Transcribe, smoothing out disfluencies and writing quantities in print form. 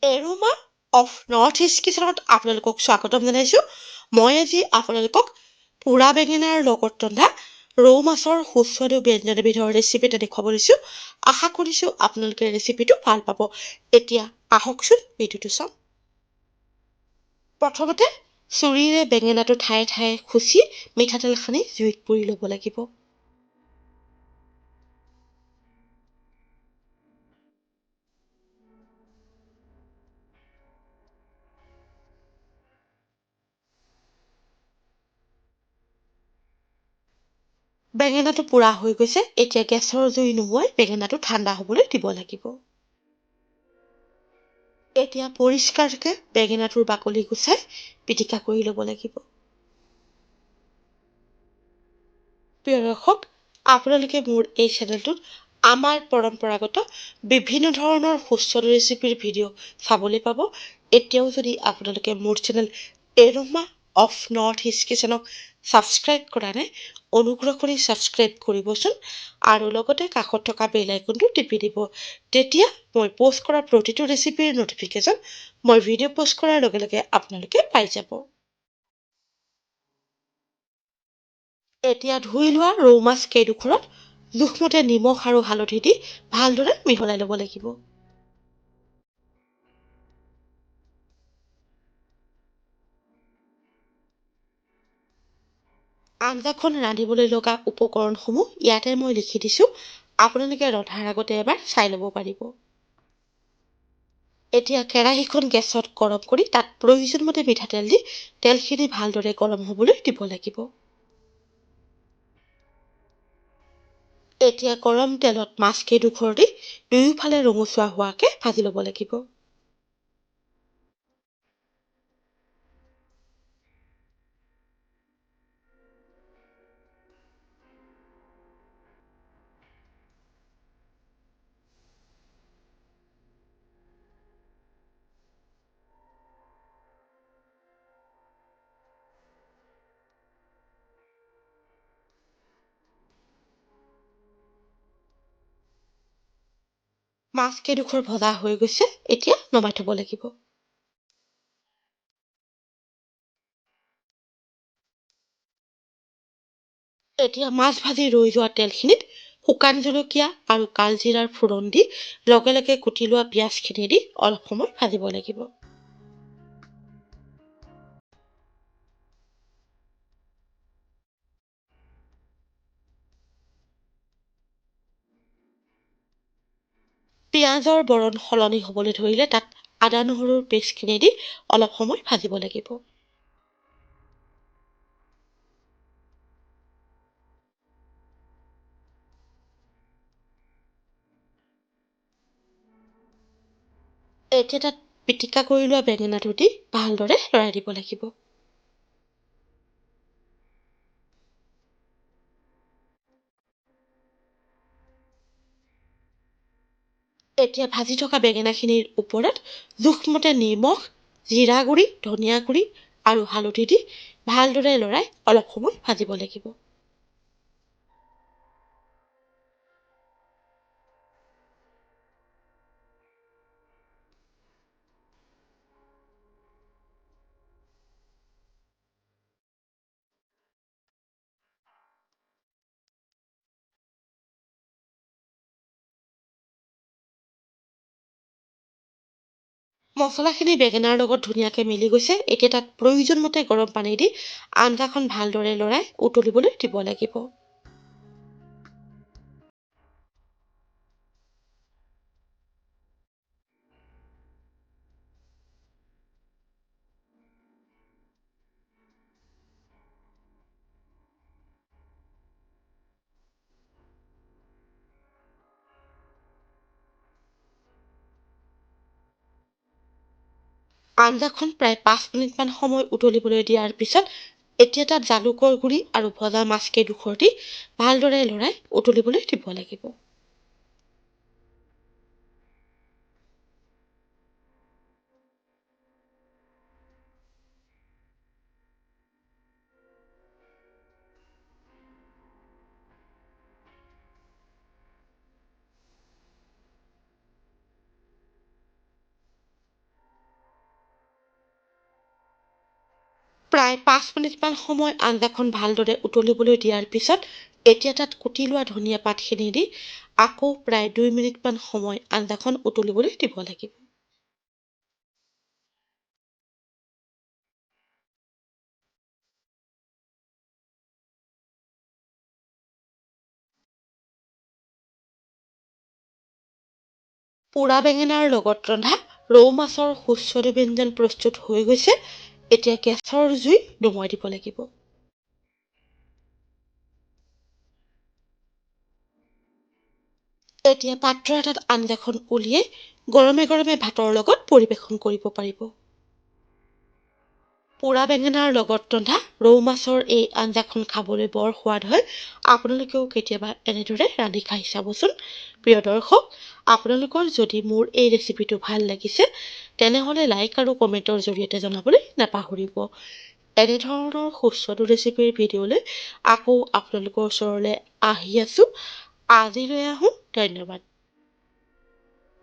Aroma of north east কিচেনত আপোনালোকক স্বাগতম জনাইছোঁ। মই আজি আপোনালোকক পোৰা বেঙেনাৰ লগত ৰন্ধা ৰৌ মাছৰ সুস্বাদু ব্যঞ্জন এবিধৰ ৰেচিপি এটা দেখুৱাব লৈছোঁ। আশা কৰিছোঁ আপোনালোকে ৰেচিপিটো ভাল পাব। এতিয়া আহকচোন ভিডিঅ'টো চাওঁ। প্ৰথমতে চুৰিৰে বেঙেনাটো ঠায়ে ঠায়ে খুচি মিঠাতেল সানি জুইত পুৰি ল'ব লাগিব। বেঙেনাটো পোৰা হৈ গৈছে। এতিয়া গেছৰ জুই নুমুৱাই বেঙেনাটো ঠাণ্ডা হ'বলৈ দিব লাগিব। এতিয়া পৰিষ্কাৰকৈ বেঙেনাটোৰ বাকলি গুচাই পিটিকা কৰি ল'ব লাগিব। প্ৰিয় দৰ্শক, আপোনালোকে মোৰ এই চেনেলটোত আমাৰ পৰম্পৰাগত বিভিন্ন ধৰণৰ সুস্বাদু ৰেচিপিৰ ভিডিঅ' চাবলৈ পাব। এতিয়াও যদি আপোনালোকে মোৰ channel aroma of north east কিচেনক ছাবস্ক্ৰাইব কৰা নাই, অনুগ্ৰহ কৰি ছাবস্ক্ৰাইব কৰিবচোন আৰু লগতে কাষত থকা বেল আইকনটো টিপি দিব। তেতিয়া মই প'ষ্ট কৰা প্ৰতিটো ৰেচিপিৰ ন'টিফিকেশ্যন মই ভিডিঅ' প'ষ্ট কৰাৰ লগে লগে আপোনালোকে পাই যাব। এতিয়া ধুই লোৱা ৰৌ মাছ কেইডোখৰত জোখমতে নিমখ আৰু হালধি দি ভালদৰে মিহলাই ল'ব লাগিব। আঞ্জাখন ৰান্ধিবলৈ লগা উপকৰণসমূহ ইয়াতে মই লিখি দিছোঁ। আপোনালোকে ৰন্ধাৰ আগতে এবাৰ চাই ল'ব পাৰিব। এতিয়া কেৰাহীখন গেছত গৰম কৰি তাত প্ৰয়োজনমতে মিঠাতেল দি তেলখিনি ভালদৰে গৰম হ'বলৈ দিব লাগিব। এতিয়া গৰম তেলত মাছকেইডোখৰ দি দুয়োফালে ৰঙচুৱা হোৱাকৈ ভাজি ল'ব লাগিব। মাছকেইডোখৰ ভজা হৈ গৈছে। এতিয়া নমাই থ'ব লাগিব। এতিয়া মাছ ভাজি ৰৈ যোৱা তেলখিনিত শুকান জলকীয়া আৰু কালজিৰাৰ ফোৰণ দি লগে লগে কুটি লোৱা পিঁয়াজখিনি দি অলপ সময় ভাজিব লাগিব। পিঁয়াজৰ বৰণ সলনি হ'বলৈ ধৰিলে তাত আদা নহৰুৰ পেষ্টখিনি দি অলপ সময় ভাজিব লাগিব। এতিয়া তাত পিটিকা কৰি লোৱা বেঙেনাটো দি ভালদৰে লৰাই দিব লাগিব। এতিয়া ভাজি থকা বেঙেনাখিনিৰ ওপৰত জোখমতে নিমখ, জিৰা গুড়ি, ধনিয়া গুড়ি আৰু হালধি দি ভালদৰে লৰাই অলপ সময় ভাজিব লাগিব। মছলাখিনি বেঙেনাৰ লগত ধুনীয়াকৈ মিলি গৈছে। এতিয়া তাত প্ৰয়োজনমতে গৰম পানী দি আঞ্জাখন ভালদৰে লৰাই উতলিবলৈ দিব লাগিব। আঞ্জাখন প্ৰায় 5 মিনিটমান সময় উতলিবলৈ দিয়াৰ পিছত এতিয়া তাত জালুকৰ গুড়ি আৰু ভজা মাছকেইডোখৰ দি ভালদৰে লৰাই উতলিবলৈ দিব লাগিব। প্ৰায় 5 মিনিটমান সময় আঞ্জাখন ভালদৰে উতলিবলৈ দিয়াৰ পিছত এতিয়া তাত কুটি লোৱা ধনিয়া পাতখিনি দি আকৌ প্ৰায় 2 মিনিটমান সময় আঞ্জাখন উতলিবলৈ দিব লাগিব। পোৰা বেঙেনাৰ লগত ৰন্ধা ৰৌ মাছৰ সুস্বাদু ব্যঞ্জন প্ৰস্তুত হৈ গৈছে। এতিয়া গেছৰ জুই নুমুৱাই দিব লাগিব। এতিয়া পাত্ৰ এটাত আঞ্জাখন উলিয়াই গৰমে গৰমে ভাতৰ লগত পৰিৱেশন কৰিব পাৰিব। পোৰা বেঙেনাৰ লগত ৰন্ধা ৰৌ মাছৰ এই আঞ্জাখন খাবলৈ বৰ সোৱাদ হয়। আপোনালোকেও কেতিয়াবা এনেদৰে ৰান্ধি খাই চাবচোন। প্ৰিয় দৰ্শক, আপোনালোকৰ যদি মোৰ এই ৰেচিপিটো ভাল লাগিছে তেনেহ'লে লাইক আৰু কমেণ্টৰ জৰিয়তে জনাবলৈ নাপাহৰিব। এনেধৰণৰ সুস্বাদু ৰেচিপিৰ ভিডিঅ'লৈ আকৌ আপোনালোকৰ ওচৰলৈ আহি আছোঁ। আজিলৈ আহোঁ, ধন্যবাদ।